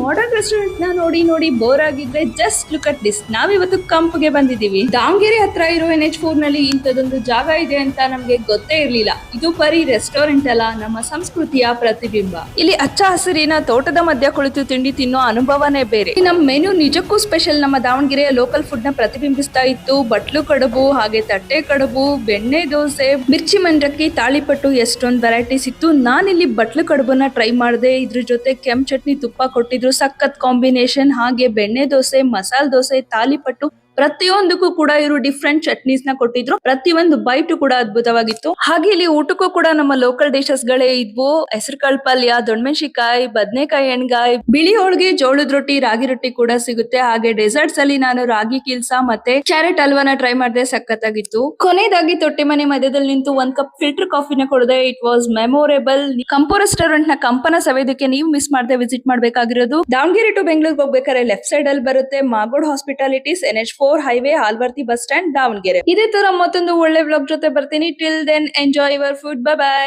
Modern restaurant ನ ನೋಡಿ ನೋಡಿ ಬೋರ್ ಆಗಿದ್ರೆ ಜಸ್ಟ್ ಲುಕ್ ಅಟ್ ದಿಸ್. ನಾವಿವತ್ತು ಕಂಪ್ಗೆ ಬಂದಿದೀವಿ. ದಾವಣಗೆರೆ ಹತ್ರ ಇರೋ NH4 ನಲ್ಲಿ ಇಂಥದೊಂದು ಜಾಗ ಇದೆ ಅಂತ ನಮ್ಗೆ ಗೊತ್ತೇ ಇರ್ಲಿಲ್ಲ. ಇದು ಬರೀ ರೆಸ್ಟೋರೆಂಟ್ ಅಲ್ಲ, ನಮ್ಮ ಸಂಸ್ಕೃತಿಯ ಪ್ರತಿಬಿಂಬ. ಇಲ್ಲಿ ಹಚ್ಚ ಹಸಿರಿನ ತೋಟದ ಮಧ್ಯ ಕುಳಿತು ತಿಂಡಿ ತಿನ್ನೋ ಅನುಭವನೇ ಬೇರೆ. ನಮ್ಮ ಮೆನು ನಿಜಕ್ಕೂ ಸ್ಪೆಷಲ್. ನಮ್ಮ ದಾವಣಗೆರೆಯ ಲೋಕಲ್ ಫುಡ್ ನ ಪ್ರತಿಬಿಂಬಿಸ್ತಾ ಇತ್ತು. ಬಟ್ಲು ಕಡುಬು, ಹಾಗೆ ತಟ್ಟೆ ಕಡುಬು, ಬೆಣ್ಣೆ ದೋಸೆ, ಮಿರ್ಚಿ ಮಂಡಕ್ಕಿ, ತಾಳಿಪಟ್ಟು, ಎಷ್ಟೊಂದು ವೆರೈಟೀಸ್ ಇತ್ತು. ನಾನಿಲ್ಲಿ ಬಟ್ಲು ಕಡುಬನ್ನ ಟ್ರೈ ಮಾಡಿದೆ. ಇದ್ರ ಜೊತೆ ಕೆಂಪು ಚಟ್ನಿ, ತುಪ್ಪ ಕೊಟ್ಟಿದ್ರು, ಸಖತ್ ಕಾಂಬಿನೇಷನ್. ಹಾಗೆ ಬೆಣ್ಣೆ ದೋಸೆ, ಮಸಾಲೆ ದೋಸೆ, ತಾಲಿಪಟ್ಟು, ಪ್ರತಿಯೊಂದಕ್ಕೂ ಕೂಡ ಇವರು ಡಿಫ್ರೆಂಟ್ ಚಟ್ನೀಸ್ ನ ಕೊಟ್ಟಿದ್ರು. ಪ್ರತಿಯೊಂದು ಬೈಟ್ ಕೂಡ ಅದ್ಭುತವಾಗಿತ್ತು. ಹಾಗೆ ಇಲ್ಲಿ ಊಟಕ್ಕೂ ಕೂಡ ನಮ್ಮ ಲೋಕಲ್ ಡಿಶಸ್ ಗಳೇ ಇದ್ವು. ಹೆಸರುಕಾಳು ಪಲ್ಯ, ದೊಣ್ಣಮೆಣಸಿನಕಾಯಿ, ಬದನೆಕಾಯಿ ಎಣ್ಗಾಯಿ, ಬಿಳಿ ಹೋಳಿಗೆ, ಜೋಳದ ರೊಟ್ಟಿ, ರಾಗಿ ರೊಟ್ಟಿ ಕೂಡ ಸಿಗುತ್ತೆ. ಹಾಗೆ ಡೆಸರ್ಟ್ಸ್ ಅಲ್ಲಿ ನಾನು ರಾಗಿ ಕಿಲ್ಸ ಮತ್ತೆ ಕ್ಯಾರೆಟ್ ಹಲ್ವಾನ ಟ್ರೈ ಮಾಡಿದೆ, ಸಖತ್ತಾಗಿತ್ತು. ಕೊನೆಯದಾಗಿ ತೊಟ್ಟೆ ಮನೆ ಮಧ್ಯದಲ್ಲಿ ನಿಂತು ಒಂದ್ ಕಪ್ ಫಿಲ್ಟರ್ ಕಾಫಿನ ಕೊಡದೆ. It was memorable. ಕಂಪೋ ರೆಸ್ಟೋರೆಂಟ್ ನ ಕಂಪನ ಸವೇದಕ್ಕೆ ನೀವು ಮಿಸ್ ಮಾಡದೆ ವಿಸಿಟ್ ಮಾಡ್ಬೇಕಾಗಿರೋದು. ದಾವಣಗೆರೆ ಟು ಬೆಂಗಳೂರಿಗೆ ಹೋಗ್ಬೇಕಾದ್ರೆ ಲೆಫ್ಟ್ ಸೈಡ್ ಅಲ್ಲಿ ಬರುತ್ತೆ ಮಾಗೋಡ್ ಹಾಸ್ಪಿಟಾಲಿಟೀಸ್, NH4 ಹೈವೇ, ಆಲ್ವರ್ತಿ ಬಸ್ ಸ್ಟ್ಯಾಂಡ್, ದಾವಣಗೆರೆ. ಇದೇ ತರ ಮತ್ತೊಂದು ಒಳ್ಳೆ ವ್ಲಾಗ್ ಜೊತೆ ಬರ್ತೀನಿ. Till then enjoy your food. Bye by.